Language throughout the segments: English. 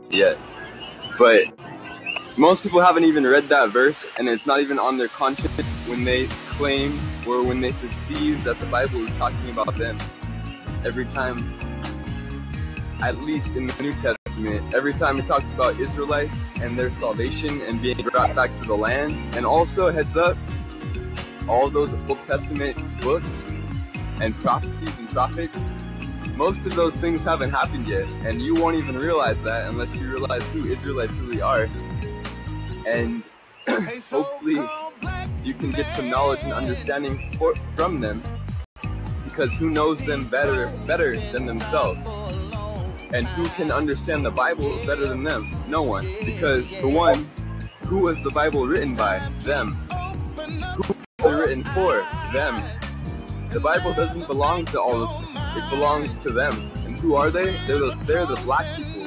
yet. But most people haven't even read that verse, and it's not even on their conscience when they claim or when they perceive that the Bible is talking about them. Every time, at least in the New Testament, every time it talks about Israelites and their salvation and being brought back to the land, and also, heads up, all those Old Testament books and prophecies and prophets, most of those things haven't happened yet, and you won't even realize that unless you realize who Israelites really are. And hopefully you can get some knowledge and understanding from them, because who knows them better than themselves? And who can understand the Bible better than them? No one. Because for one, who was the Bible written by? Them. Who was it written for? Them. The Bible doesn't belong to all of them. It belongs to them. And who are they? They're the black people.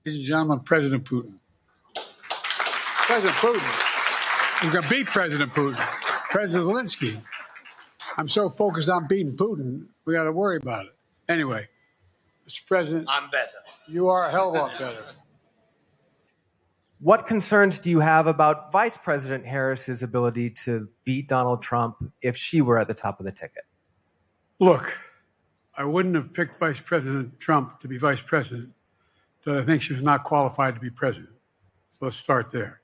Ladies and gentlemen, President Putin. President Putin. You're going to beat President Putin. President Zelensky. I'm so focused on beating Putin, we got to worry about it. Anyway, Mr. President. I'm better. You are a hell of a lot better. What concerns do you have about Vice President Harris's ability to beat Donald Trump if she were at the top of the ticket? Look, I wouldn't have picked Vice President Trump to be vice president, but I think she was not qualified to be president. So let's start there.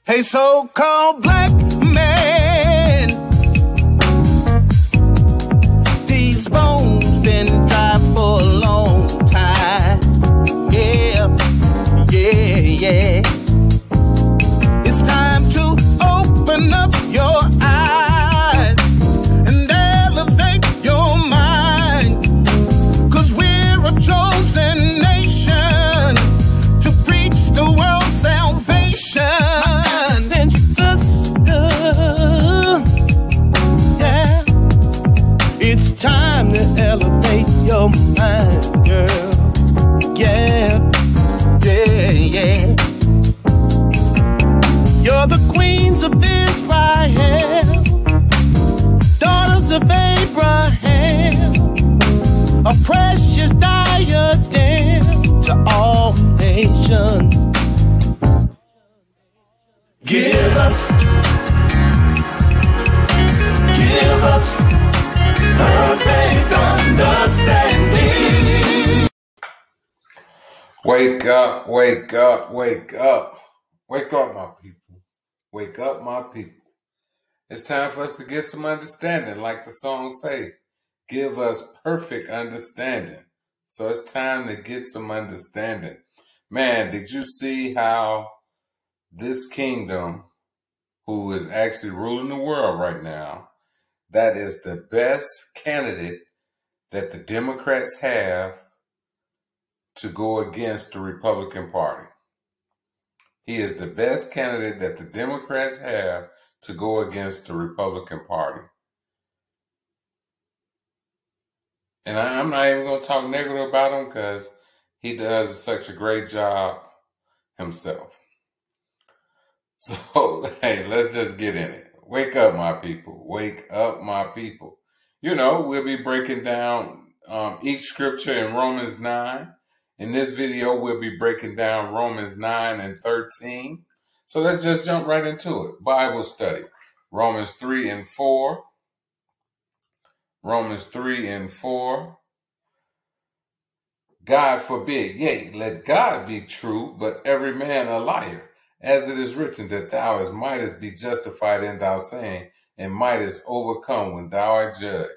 Hey, so-called black man, these bones been dry for a long time. Yeah, yeah, yeah. It's time to open up your eyes and elevate your mind, 'cause we're a chosen nation to preach the world's salvation. It's time to elevate your mind, girl. Yeah, yeah, yeah. You're the queens of Israel, daughters of Abraham, a precious diadem to all nations. Give us perfect understanding. Wake up, wake up, wake up. Wake up, my people. Wake up, my people. It's time for us to get some understanding, like the song say. Give us perfect understanding. So it's time to get some understanding. Man, did you see how this kingdom, who is actually ruling the world right now, that is the best candidate that the Democrats have to go against the Republican Party. He is the best candidate that the Democrats have to go against the Republican Party. And I'm not even going to talk negative about him because he does such a great job himself. So, hey, let's just get in it. Wake up, my people. Wake up, my people. You know, we'll be breaking down each scripture in Romans 9. In this video, we'll be breaking down Romans 9 and 13. So let's just jump right into it. Bible study. Romans 3 and 4. Romans 3 and 4. God forbid, yea, let God be true, but every man a liar. As it is written, that thou mightest be justified in thy saying, and mightest overcome when thou art judged.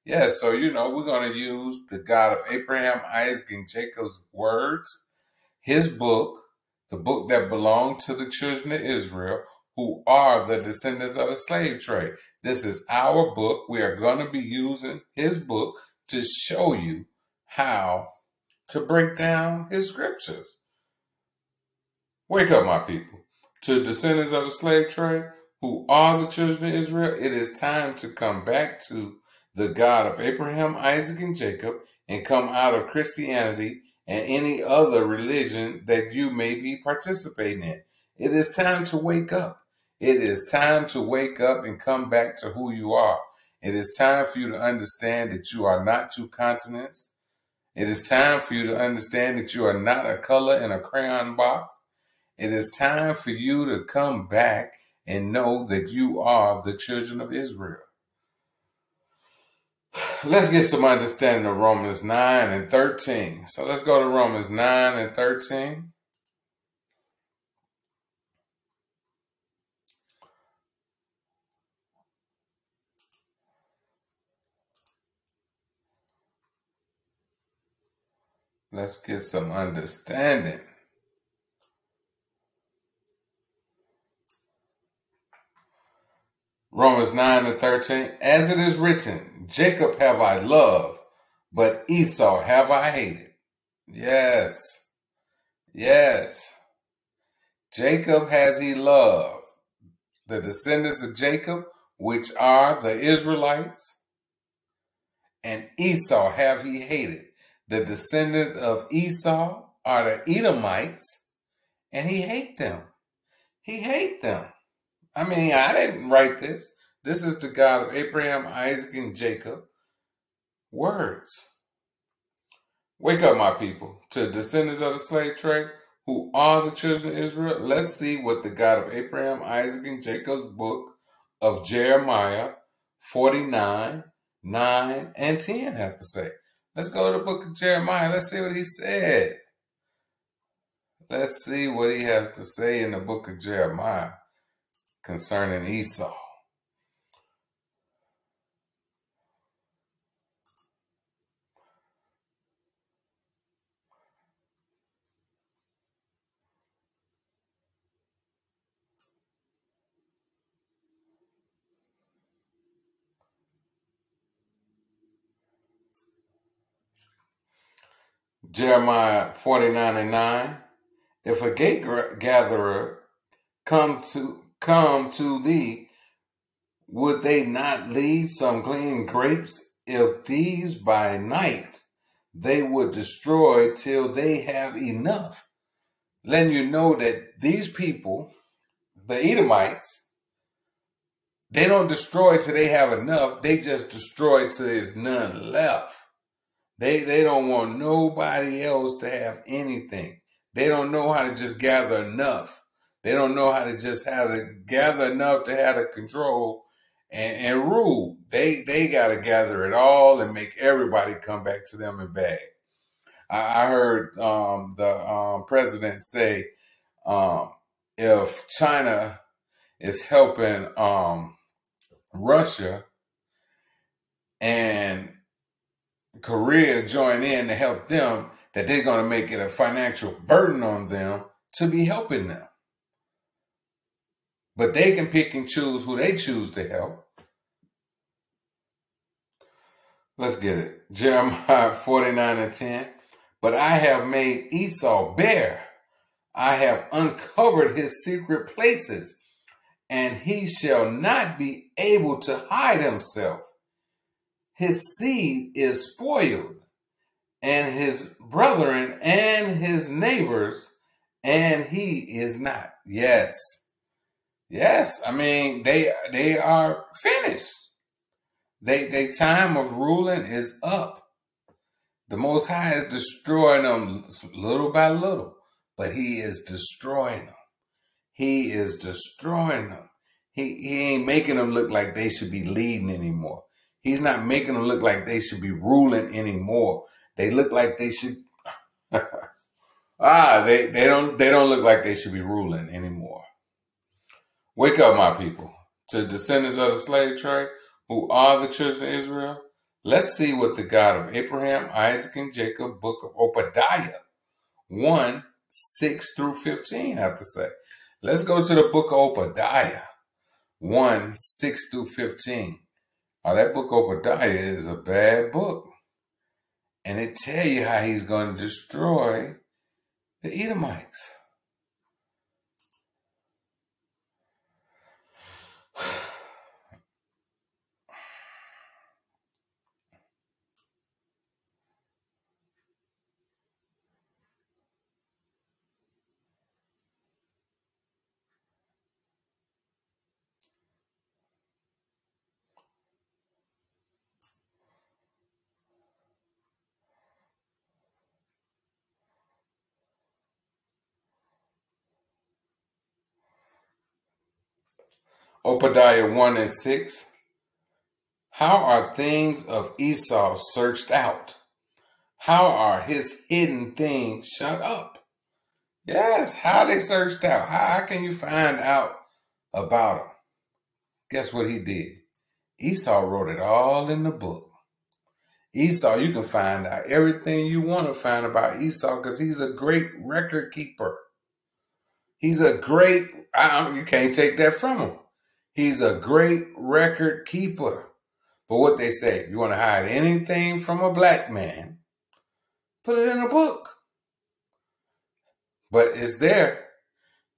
Yes, so, you know, we're going to use the God of Abraham, Isaac, and Jacob's words his book, the book that belonged to the children of Israel, who are the descendants of the slave trade. This is our book. We are going to be using his book to show you how to break down his scriptures. Wake up, my people. To descendants of the slave trade, who are the children of Israel, it is time to come back to the God of Abraham, Isaac, and Jacob, and come out of Christianity and any other religion that you may be participating in. It is time to wake up. It is time to wake up and come back to who you are. It is time for you to understand that you are not two continents. It is time for you to understand that you are not a color in a crayon box. It is time for you to come back and know that you are the children of Israel. Let's get some understanding of Romans 9 and 13. So let's go to Romans 9 and 13. Let's get some understanding. Romans 9 and 13. As it is written, Jacob have I loved, but Esau have I hated. Yes. Yes. Jacob has he loved. The descendants of Jacob, which are the Israelites, and Esau have he hated. The descendants of Esau are the Edomites, and he hate them. He hate them. I mean, I didn't write this. This is the God of Abraham, Isaac, and Jacob. Words. Wake up, my people. To descendants of the slave trade, who are the children of Israel, let's see what the God of Abraham, Isaac, and Jacob's book of Jeremiah 49, 9, and 10 have to say. Let's go to the book of Jeremiah. Let's see what he said. Let's see what he has to say in the book of Jeremiah concerning Esau. Jeremiah 49 and 9. If a gate gatherer come to thee, would they not leave some glean grapes? If these by night they would destroy till they have enough. Letting you know that these people, the Edomites, they don't destroy till they have enough. They just destroy till there's none left. They don't want nobody else to have anything. They don't know how to just gather enough. They don't know how to just gather enough to have the control and rule. They got to gather it all and make everybody come back to them and beg. I heard the president say, if China is helping Russia and Korea join in to help them, that they're going to make it a financial burden on them to be helping them. But they can pick and choose who they choose to help. Let's get it. Jeremiah 49 and 10. But I have made Esau bare. I have uncovered his secret places, and he shall not be able to hide himself. His seed is spoiled, and his brethren and his neighbors, and he is not. Yes. Yes. I mean, they are finished. They time of ruling is up. The Most High is destroying them little by little, but he is destroying them. He is destroying them. He ain't making them look like they should be leading anymore. He's not making them look like they should be ruling anymore. They look like they should. They don't look like they should be ruling anymore. Wake up, my people. To descendants of the slave trade, who are the children of Israel, let's see what the God of Abraham, Isaac, and Jacob, book of Obadiah 1, 6 through 15 have to say. Let's go to the book of Obadiah 1, 6 through 15. That book of Obadiah is a bad book. And it tell you how he's going to destroy the Edomites. Obadiah 1 and 6. How are things of Esau searched out? How are his hidden things shut up? Yes, how they searched out. How can you find out about them? Guess what he did? Esau wrote it all in the book. Esau, you can find out everything you want to find about Esau because he's a great record keeper. He's a great, you can't take that from him. He's a great record keeper. But what they say, you want to hide anything from a black man, put it in a book. But it's there.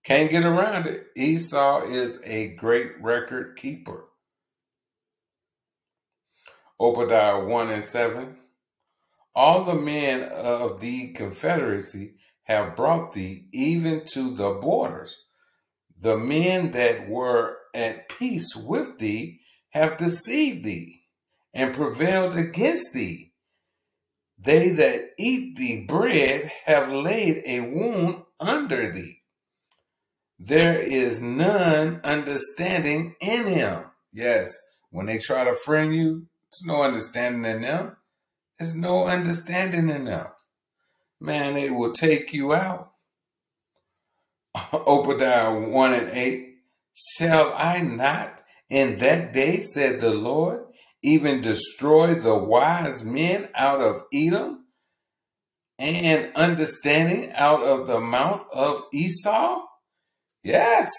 Can't get around it. Esau is a great record keeper. Obadiah 1 and 7. All the men of the confederacy have brought thee even to the borders. The men that were at peace with thee have deceived thee and prevailed against thee. They that eat thee bread have laid a wound under thee. There is none understanding in him. Yes, when they try to friend you, there's no understanding in them. There's no understanding in them. Man, it will take you out. Obadiah 1 and 8. Shall I not in that day, said the Lord, even destroy the wise men out of Edom and understanding out of the mount of Esau? Yes.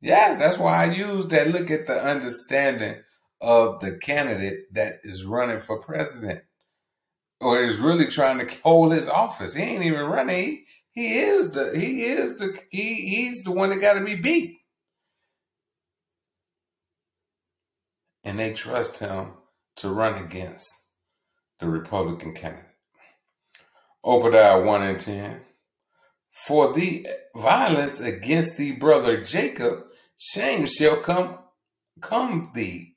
Yes, that's why I use that. Look at the understanding of the candidate that is running for president or is really trying to hold his office. He ain't even running. He's the one that got to be beat. And they trust him to run against the Republican candidate. Obadiah 1 and 10. For the violence against thee, brother Jacob, shame shall cover thee,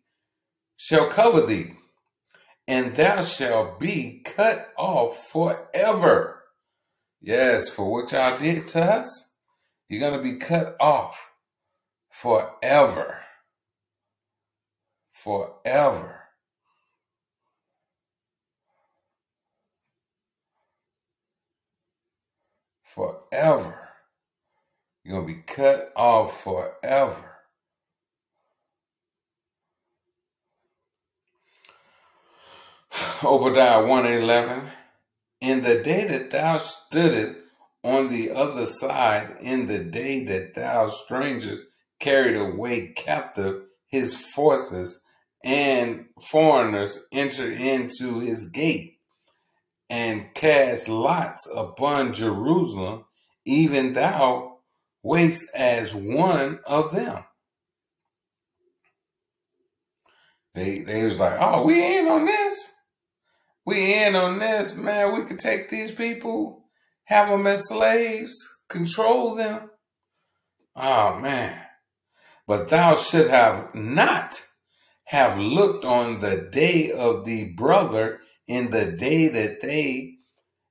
and thou shalt be cut off forever. Yes, for what y'all did to us, you're going to be cut off forever. Forever. Forever. You're going to be cut off forever. Obadiah 1 and 11. In the day that thou stoodest on the other side, in the day that thou strangers carried away captive his forces, and foreigners entered into his gate, and cast lots upon Jerusalem, even thou wast as one of them. They was like, oh, we in on this. We in on this, man. We could take these people, have them as slaves, control them. Oh, man. But thou should have not have looked on the day of the brother in the day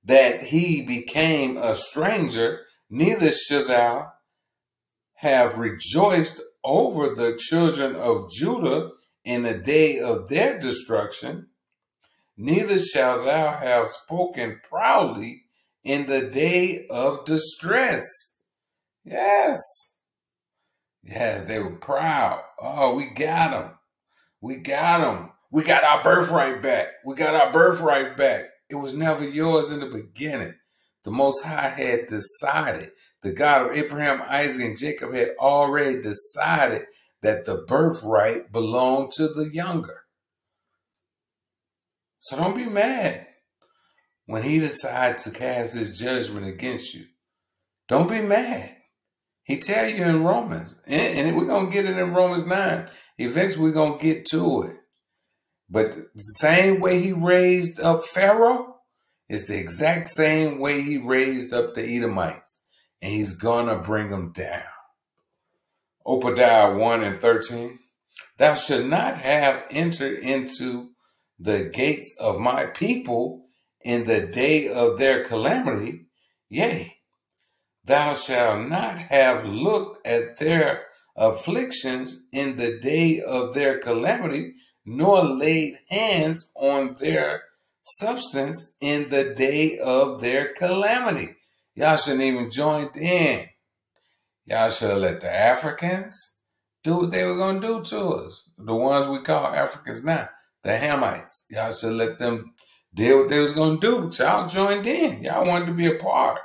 that he became a stranger, neither should thou have rejoiced over the children of Judah in the day of their destruction, neither shalt thou have spoken proudly in the day of distress. Yes. Yes, they were proud. Oh, we got them. We got them. We got our birthright back. We got our birthright back. It was never yours in the beginning. The Most High had decided, the God of Abraham, Isaac, and Jacob had already decided that the birthright belonged to the younger. So don't be mad when he decides to cast his judgment against you. Don't be mad. He tell you in Romans, and we're going to get it in Romans 9. Eventually we're going to get to it. But the same way he raised up Pharaoh is the exact same way he raised up the Edomites. And he's going to bring them down. Obadiah 1:13. Thou shalt not have entered into the gates of my people in the day of their calamity. Yea, thou shalt not have looked at their afflictions in the day of their calamity, nor laid hands on their substance in the day of their calamity. Y'all shouldn't even join in. Y'all should have let the Africans do what they were going to do to us. The ones we call Africans now, the Hamites. Y'all should let them deal what they was going to do, but y'all joined in. Y'all wanted to be a part.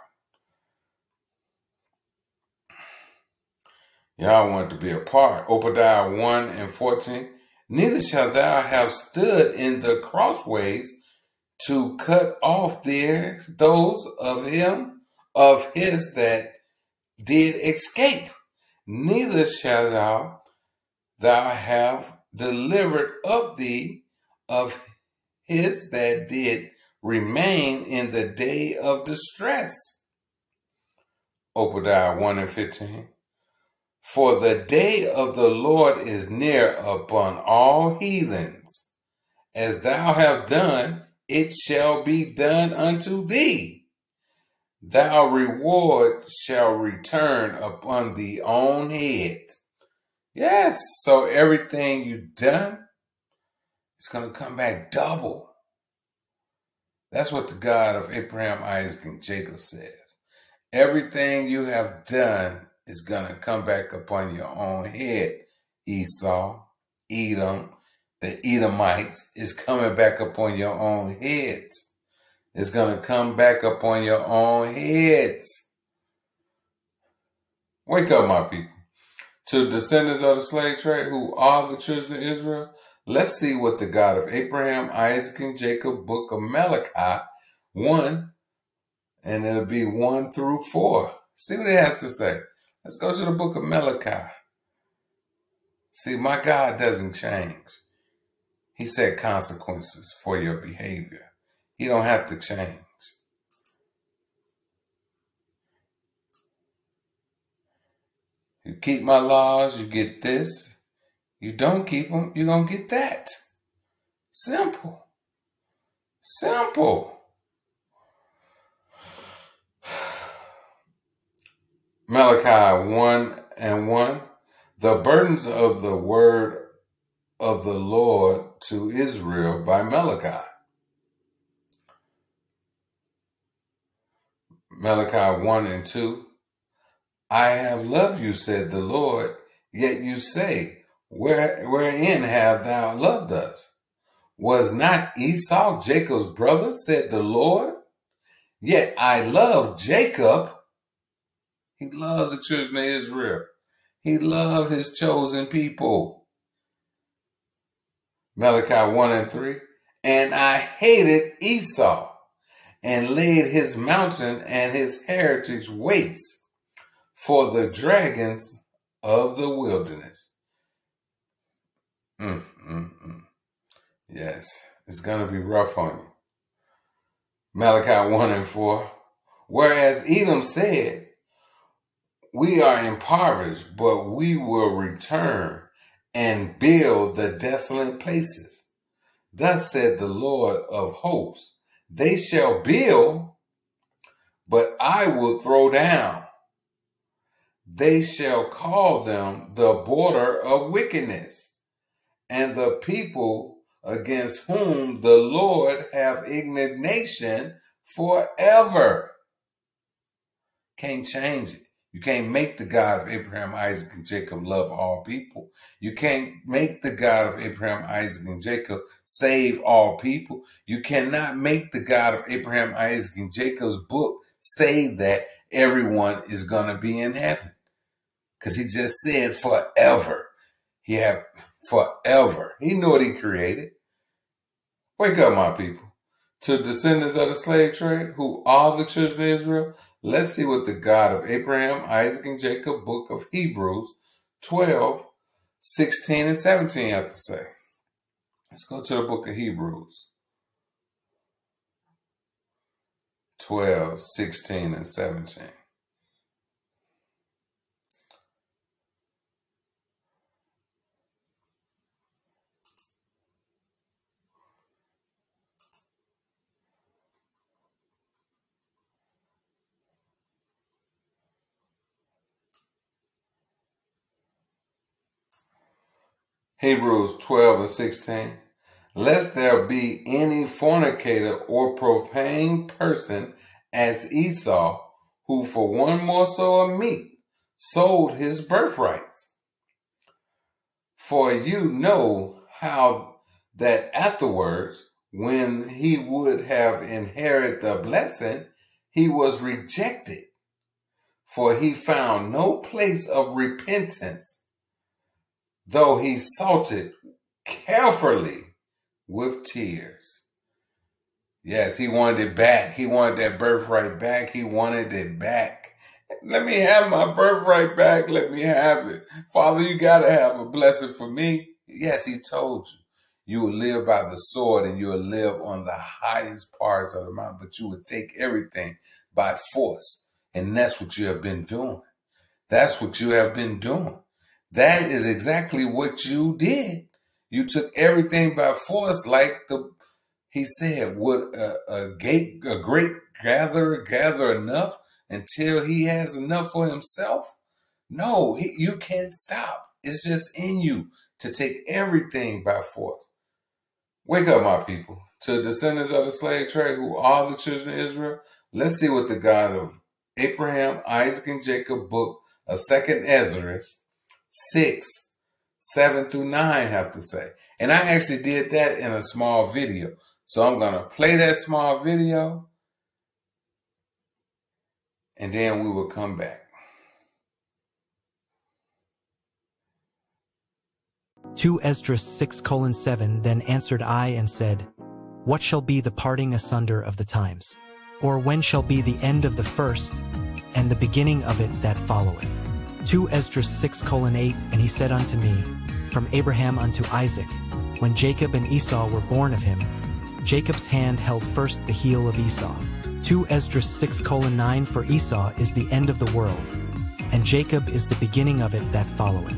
Y'all wanted to be a part. Obadiah 1:14. Neither shalt thou have stood in the crossways to cut off those of his that did escape. Neither shalt thou have delivered up thee of his that did remain in the day of distress. Obadiah 1:15. For the day of the Lord is near upon all heathens. As thou have done, it shall be done unto thee. Thy reward shall return upon thee own head. Yes, so everything you've done, it's going to come back double. That's what the God of Abraham, Isaac, and Jacob says. Everything you have done is going to come back upon your own head. Esau, Edom, the Edomites is coming back upon your own heads. It's going to come back upon your own heads. Wake up, my people. To descendants of the slave trade who are the children of Israel, let's see what the God of Abraham, Isaac, and Jacob, book of Malachi 1, and it'll be 1-4. See what it has to say. Let's go to the book of Malachi. See, my God doesn't change. He set consequences for your behavior. He don't have to change. You keep my laws, you get this. You don't keep them, you're going to get that. Simple. Simple. Malachi 1:1. The burdens of the word of the Lord to Israel by Malachi. Malachi 1:2. I have loved you, said the Lord, yet you say, wherein have thou loved us? Was not Esau Jacob's brother, said the Lord? Yet I love Jacob. He loved the children of Israel. He loved his chosen people. Malachi 1:3. And I hated Esau and laid his mountain and his heritage waste for the dragons of the wilderness. Yes, it's going to be rough on you. Malachi 1:4. Whereas Edom said, we are impoverished, but we will return and build the desolate places. Thus said the Lord of hosts, they shall build, but I will throw down. They shall call them the border of wickedness, and the people against whom the Lord have indignation forever. Can't change it. You can't make the God of Abraham, Isaac, and Jacob love all people. You can't make the God of Abraham, Isaac, and Jacob save all people. You cannot make the God of Abraham, Isaac, and Jacob's book say that everyone is going to be in heaven. Because he just said forever. He had forever. He knew what he created. Wake up, my people. To descendants of the slave trade, who are the children of Israel, let's see what the God of Abraham, Isaac, and Jacob, book of Hebrews 12, 16, and 17 have to say. Let's go to the book of Hebrews 12, 16, and 17. Hebrews 12 and 16. Lest there be any fornicator or profane person as Esau, who for one morsel of meat sold his birthrights. For you know how that afterwards, when he would have inherited the blessing, he was rejected, for he found no place of repentance, though he sought it carefully with tears. Yes, he wanted it back. He wanted that birthright back. He wanted it back. Let me have my birthright back. Let me have it. Father, you got to have a blessing for me. Yes, he told you. You will live by the sword and you will live on the highest parts of the mountain, but you would take everything by force. And that's what you have been doing. That's what you have been doing. That is exactly what you did. You took everything by force, like he said, would a great gatherer gather enough until he has enough for himself? No, you can't stop. It's just in you to take everything by force. Wake up, my people. To descendants of the slave trade, who are the children of Israel, let's see what the God of Abraham, Isaac, and Jacob, book of 2nd Esdras 6, 7 through 9 have to say. And I actually did that in a small video. So I'm going to play that small video, and then we will come back. 2 Esdras 6:7 Then answered I and said, What shall be the parting asunder of the times? Or when shall be the end of the first, and the beginning of it that followeth? 2 Esdras 6:8 And he said unto me, From Abraham unto Isaac, when Jacob and Esau were born of him, Jacob's hand held first the heel of Esau. 2 Esdras 6:9 For Esau is the end of the world, and Jacob is the beginning of it that followeth.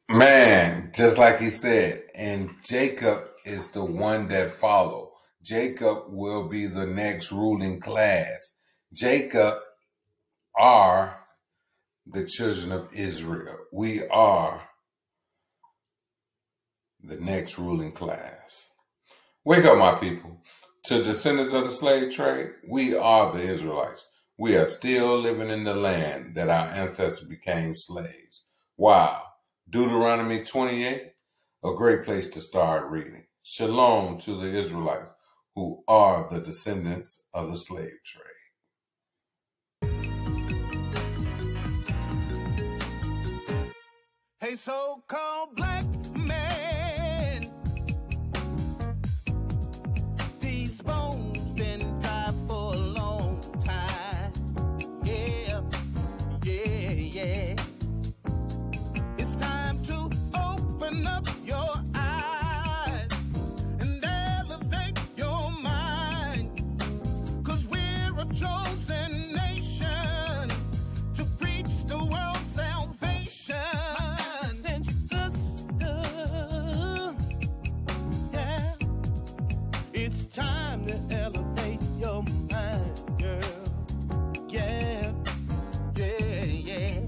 Man, just like he said, and Jacob is the one that follow. Jacob will be the next ruling class. Jacob are the children of Israel. We are the next ruling class. Wake up, my people. To descendants of the slave trade, we are the Israelites. We are still living in the land that our ancestors became slaves. Wow. Deuteronomy 28, a great place to start reading. Shalom to the Israelites, who are the descendants of the slave trade. Hey, so-called black man, these bones been dry for a long time. Yeah, yeah, yeah. It's time to open up your eyes and elevate your mind, 'cause we're a chosen nation to preach the world salvation. It's time to elevate your mind, girl. Yeah, yeah, yeah.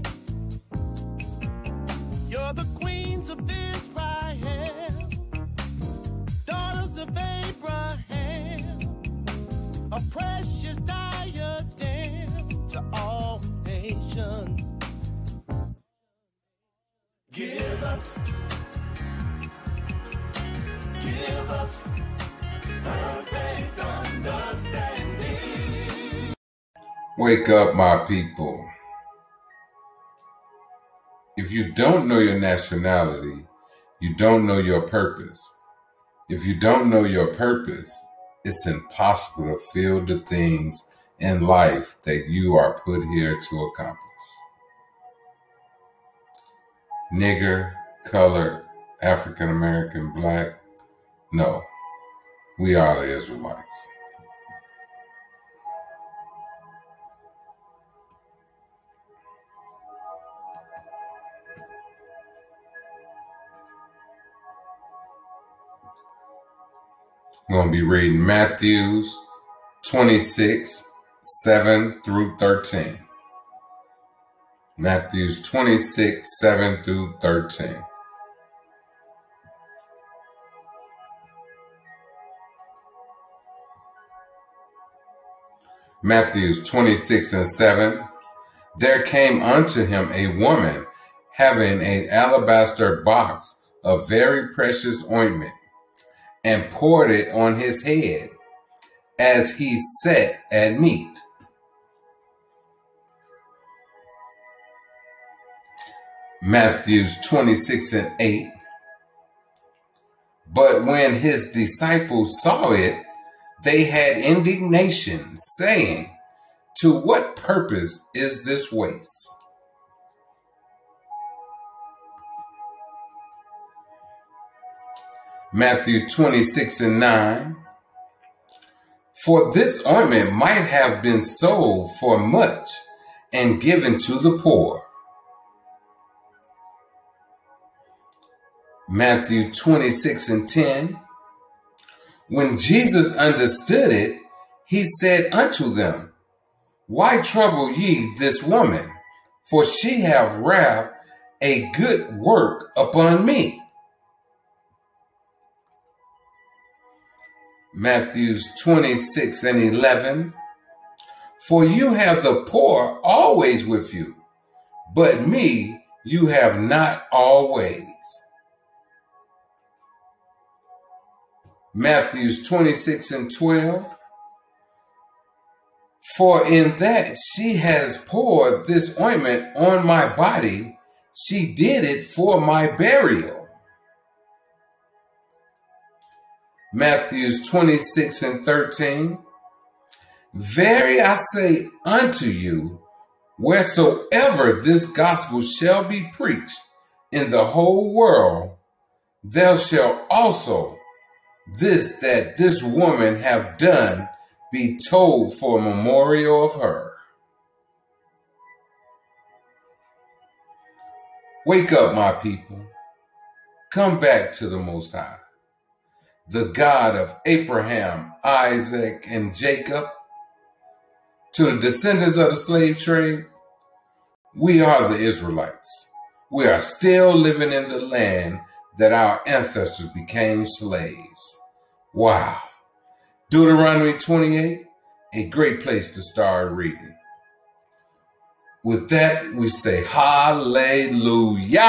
You're the queens of Israel, daughters of Abraham, a precious diadem to all nations. Give us Wake up, my people. If you don't know your nationality, you don't know your purpose. If you don't know your purpose, it's impossible to feel the things in life that you are put here to accomplish. Nigger, colored, African American, black, no, we are the Israelites. I'm going to be reading Matthew 26, 7 through 13. Matthew 26, 7 through 13. Matthew 26 and 7. There came unto him a woman having an alabaster box of very precious ointment, and poured it on his head as he sat at meat. Matthew 26 and 8. But when his disciples saw it, they had indignation, saying, to what purpose is this waste? Matthew 26 and 9. For this ointment might have been sold for much and given to the poor. Matthew 26 and 10. When Jesus understood it, he said unto them, why trouble ye this woman? For she hath wrought a good work upon me. Matthew 26 and 11. For you have the poor always with you, but me you have not always. Matthew 26 and 12. For in that she has poured this ointment on my body, she did it for my burial. Matthew 26 and 13. Verily I say unto you, wheresoever this gospel shall be preached in the whole world, there shall also that this woman have done be told for a memorial of her. Wake up, my people. Come back to the Most High, the God of Abraham, Isaac, and Jacob. To the descendants of the slave trade, we are the Israelites. We are still living in the land that our ancestors became slaves. Wow. Deuteronomy 28, a great place to start reading. With that, we say hallelujah.